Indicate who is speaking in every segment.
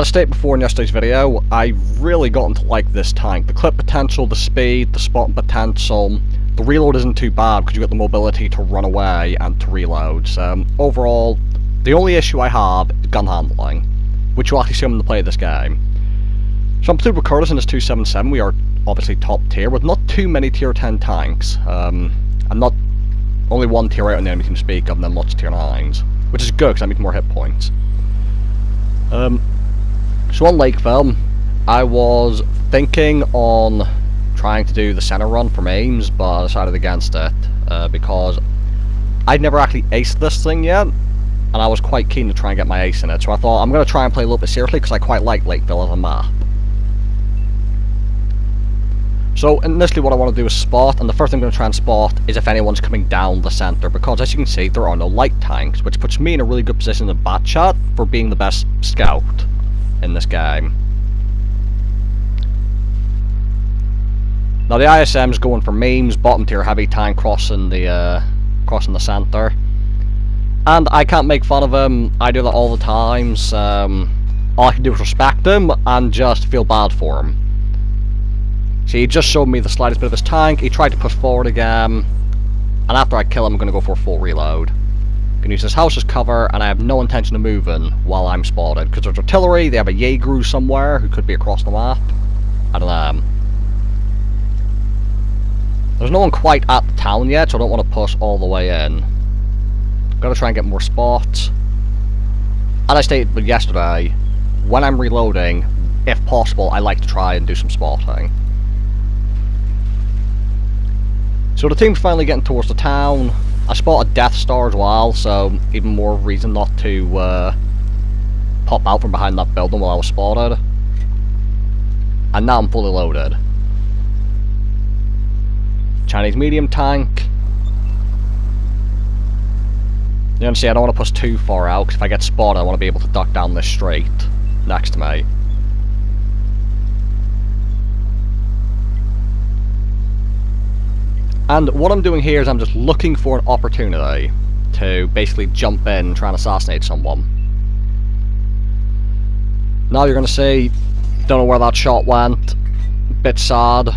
Speaker 1: As stated before in yesterday's video, I really gotten to like this tank. The clip potential, the speed, the spotting potential. The reload isn't too bad because you get the mobility to run away and to reload. So overall, the only issue I have is gun handling, which you'll actually see when I play this game. So I'm playing with Curtis in this 277. We are obviously top tier with not too many tier 10 tanks. And not only one tier 8 on the enemy team to speak of, and then lots of tier 9s, which is good because that means more hit points. So on Lakeville, I was thinking on trying to do the center run from Ames, but I decided against it because I'd never actually aced this thing yet, and I was quite keen to try and get my ace in it. So I thought I'm going to try and play a little bit seriously because I quite like Lakeville as a map. So initially what I want to do is spot, and the first thing I'm going to try and spot is if anyone's coming down the center, because as you can see there are no light tanks, which puts me in a really good position in Batchat for being the best scout in this game. Now the ISM's going for memes, bottom tier heavy tank crossing the center, and I can't make fun of him. I do that all the times. All I can do is respect him and just feel bad for him. See, he just showed me the slightest bit of his tank. He tried to push forward again, and after I kill him, I'm going to go for a full reload. Can use this house as cover, and I have no intention of moving while I'm spotted, because there's artillery. They have a Jaeger somewhere who could be across the map. I don't know. There's no one quite at the town yet, so I don't want to push all the way in. Gotta try and get more spots. As I stated yesterday, when I'm reloading, if possible, I like to try and do some spotting. So the team's finally getting towards the town. I spotted Death Star as well, so even more reason not to pop out from behind that building while I was spotted. And now I'm fully loaded. Chinese medium tank. You know, see, I don't want to push too far out, because if I get spotted I want to be able to duck down this straight next to me. And what I'm doing here is I'm just looking for an opportunity to basically jump in and try and assassinate someone. Now you're going to see, don't know where that shot went, bit sad.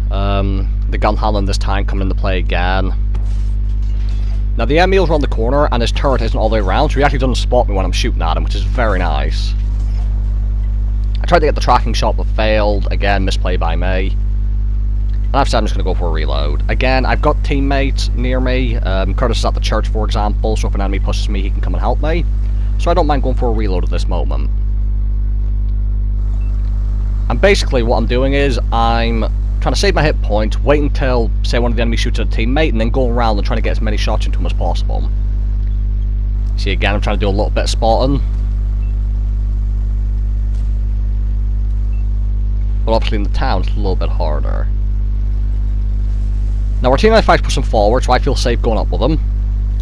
Speaker 1: The gun handling this tank coming into play again. Now the Emil's around the corner and his turret isn't all the way around, so he actually doesn't spot me when I'm shooting at him, which is very nice. I tried to get the tracking shot but failed, again misplay by me. And I've said I'm just going to go for a reload. Again, I've got teammates near me. Curtis is at the church, for example, so if an enemy pushes me, he can come and help me. So I don't mind going for a reload at this moment. And basically what I'm doing is, I'm trying to save my hit points, wait until, say, one of the enemies shoots at a teammate, and then go around and trying to get as many shots into him as possible. See, again, I'm trying to do a little bit of spotting. But obviously in the town, it's a little bit harder. Now our team 95 is pushing forward, so I feel safe going up with them.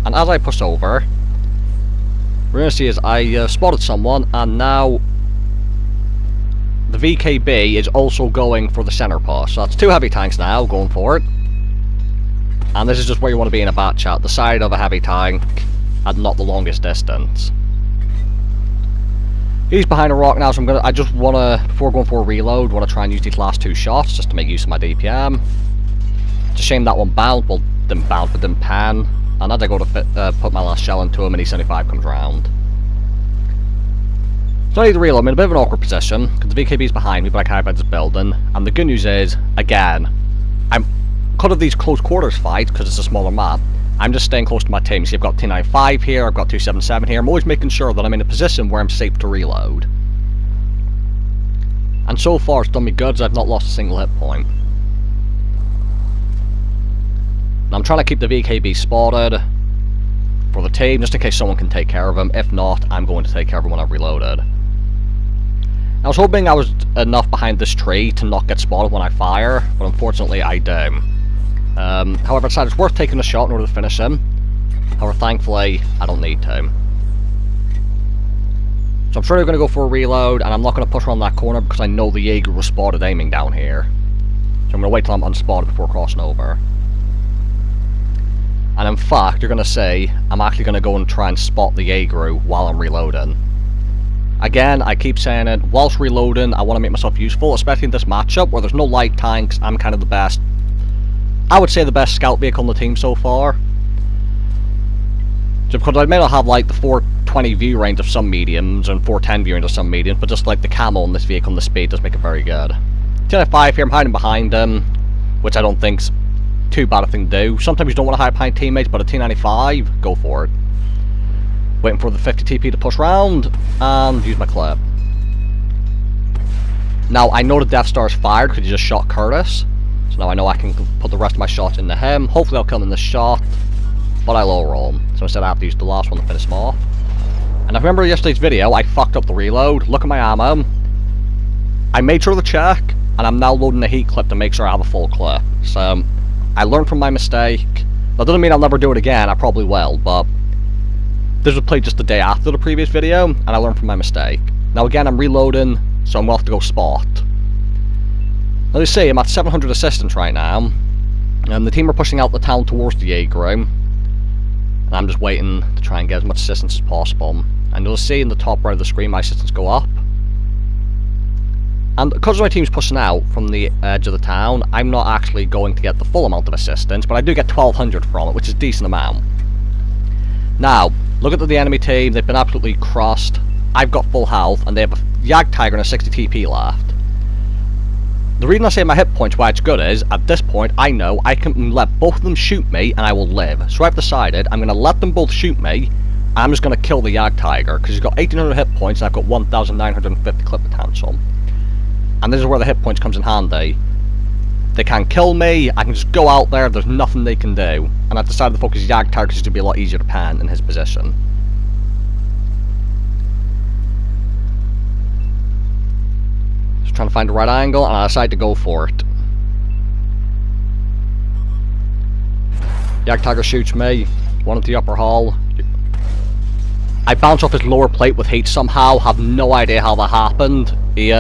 Speaker 1: And as I push over, we're going to see is I spotted someone, and now the VKB is also going for the center push. So that's two heavy tanks now going for it. And this is just where you want to be in a Batchat, the side of a heavy tank and not the longest distance. He's behind a rock now, so I just want to, before going for a reload, want to try and use these last two shots just to make use of my DPM. It's a shame that one bounced, well, didn't bounce, but didn't pan. And as I go to put my last shell into him, and E75 comes round. So I need to reload. I'm in a bit of an awkward position, because the VKB's behind me, but I can't hide this building. And the good news is, again, because of these close quarters fights, because it's a smaller map, I'm just staying close to my team. See, I've got T95 here, I've got 277 here. I'm always making sure that I'm in a position where I'm safe to reload. And so far it's done me good, as I've not lost a single hit point. Now I'm trying to keep the VKB spotted for the team, just in case someone can take care of him. If not, I'm going to take care of him when I've reloaded. I was hoping I was enough behind this tree to not get spotted when I fire, but unfortunately I do. However, I decided it's worth taking a shot in order to finish him. However, thankfully, I don't need to. So I'm sure they're going to go for a reload, and I'm not going to push around that corner because I know the Jaeger was spotted aiming down here. So I'm going to wait till I'm unspotted before crossing over. And in fact, you're going to see, I'm actually going to go and try and spot the Jaeger while I'm reloading. Again, I keep saying it, whilst reloading, I want to make myself useful, especially in this matchup where there's no light tanks. I'm kind of the best, I would say the best scout vehicle on the team so far. Just because I may not have like the 420 view range of some mediums and 410 view range of some mediums, but just like the camo on this vehicle and the speed does make it very good. 10-5 here, I'm hiding behind him, which I don't think's too bad a thing to do. Sometimes you don't want to hide behind teammates, but a T95, go for it. Waiting for the 50 TP to push round, and use my clip. Now, I know the Death Star's fired because he just shot Curtis. So now I know I can put the rest of my shots into him. Hopefully I'll kill him in this shot, but I low roll him. So instead I have to use the last one to finish him off. And I remember yesterday's video, I fucked up the reload. Look at my ammo. I made sure to check, and I'm now loading the heat clip to make sure I have a full clip. So, I learned from my mistake. That doesn't mean I'll never do it again, I probably will, but this was played just the day after the previous video, and I learned from my mistake. Now again, I'm reloading, so I'm off to go spot. Now you see, I'm at 700 assistance right now, and the team are pushing out the town towards the Jaeger room, and I'm just waiting to try and get as much assistance as possible. And you'll see in the top right of the screen my assistance go up. And because my team's pushing out from the edge of the town, I'm not actually going to get the full amount of assistance, but I do get 1200 from it, which is a decent amount. Now, look at the enemy team, they've been absolutely crossed. I've got full health, and they have a Jagdtiger and a 60 TP left. The reason I say my hit points why it's good is, at this point, I know I can let both of them shoot me, and I will live. So I've decided I'm going to let them both shoot me, and I'm just going to kill the Jagdtiger, because he's got 1800 hit points, and I've got 1950 clip potential. And this is where the hit points comes in handy. They can't kill me, I can just go out there, there's nothing they can do. And I've decided to focus Jagdtiger because it's going to be a lot easier to pan in his position. Just trying to find the right angle, and I decide to go for it. Jagdtiger shoots me, one at the upper hull. I bounce off his lower plate with heat somehow, have no idea how that happened. He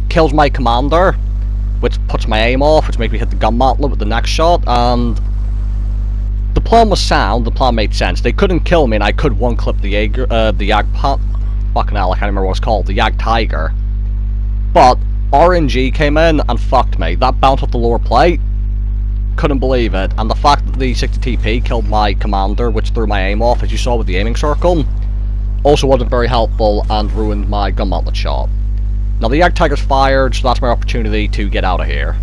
Speaker 1: kills my commander, which puts my aim off, which makes me hit the gun mantlet with the next shot, and the plan was sound, the plan made sense. They couldn't kill me, and I could one-clip the fucking hell, I can't remember what it's called, the Jagdtiger. But RNG came in and fucked me. That bounced off the lower plate, couldn't believe it, and the fact that the 60 TP killed my commander, which threw my aim off, as you saw with the aiming circle, also wasn't very helpful and ruined my gun mantlet shot. Now the Jagdtiger's fired, so that's my opportunity to get out of here.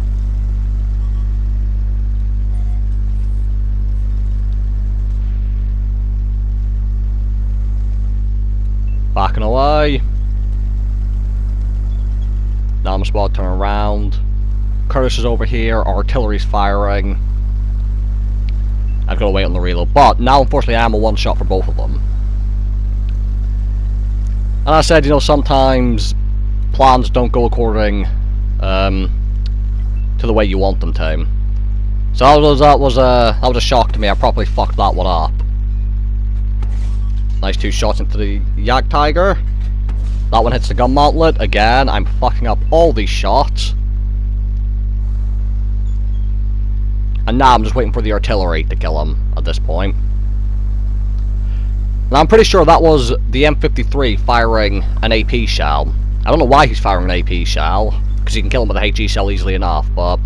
Speaker 1: Backing away. Now I'm about to turn around. Curtis is over here, our artillery's firing. I've got to wait on the reload, but now unfortunately I am a one shot for both of them. And I said, you know, sometimes plans don't go according to the way you want them to. So that was a shock to me. I probably fucked that one up. Nice 2 shots into the Jagdtiger. That one hits the gun mantlet. Again, I'm fucking up all these shots. And now I'm just waiting for the artillery to kill him at this point. Now I'm pretty sure that was the M53 firing an AP shell. I don't know why he's firing an AP shell, because you can kill him with a HE shell easily enough, but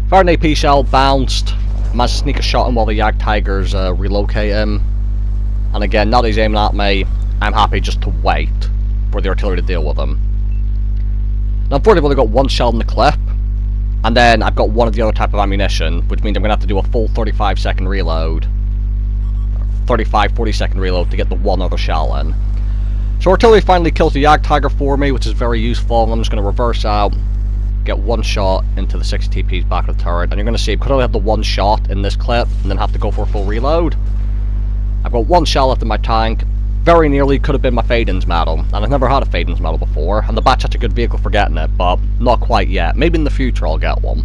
Speaker 1: fired an AP shell, bounced, managed to sneak a shot in while the Jagdtigers relocate him. And again, now that he's aiming at me, I'm happy just to wait for the artillery to deal with him. Now unfortunately I've only got 1 shell in the clip, and then I've got one of the other type of ammunition, which means I'm going to have to do a full 35-second reload. 40-second reload to get the 1 other shell in. So artillery finally kills the Jagdtiger for me, which is very useful, and I'm just going to reverse out, get 1 shot into the 60 TP's back of the turret, and you're going to see, because I only have the 1 shot in this clip, and then have to go for a full reload, I've got 1 shell left in my tank, very nearly could have been my Faden's medal, and I've never had a Faden's medal before, and the Batchat's a good vehicle for getting it, but not quite yet. Maybe in the future I'll get one.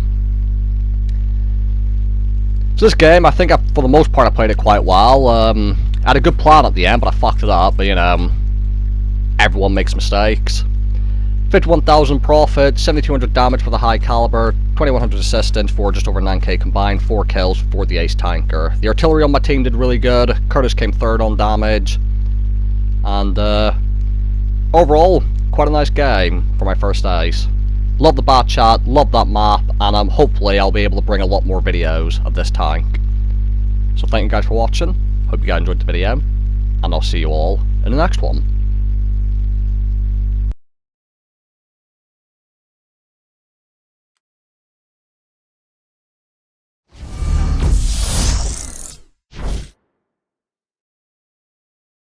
Speaker 1: So this game, I think for the most part I played it quite well. I had a good plan at the end, but I fucked it up, but you know, everyone makes mistakes. 51,000 profit, 7,200 damage for the high caliber, 2,100 assistance for just over 9k combined, 4 kills for the ace tanker. The artillery on my team did really good, Curtis came 3rd on damage, and overall, quite a nice game for my first days. Love the Batchat, love that map, and hopefully I'll be able to bring a lot more videos of this tank. So thank you guys for watching, hope you guys enjoyed the video, and I'll see you all in the next one.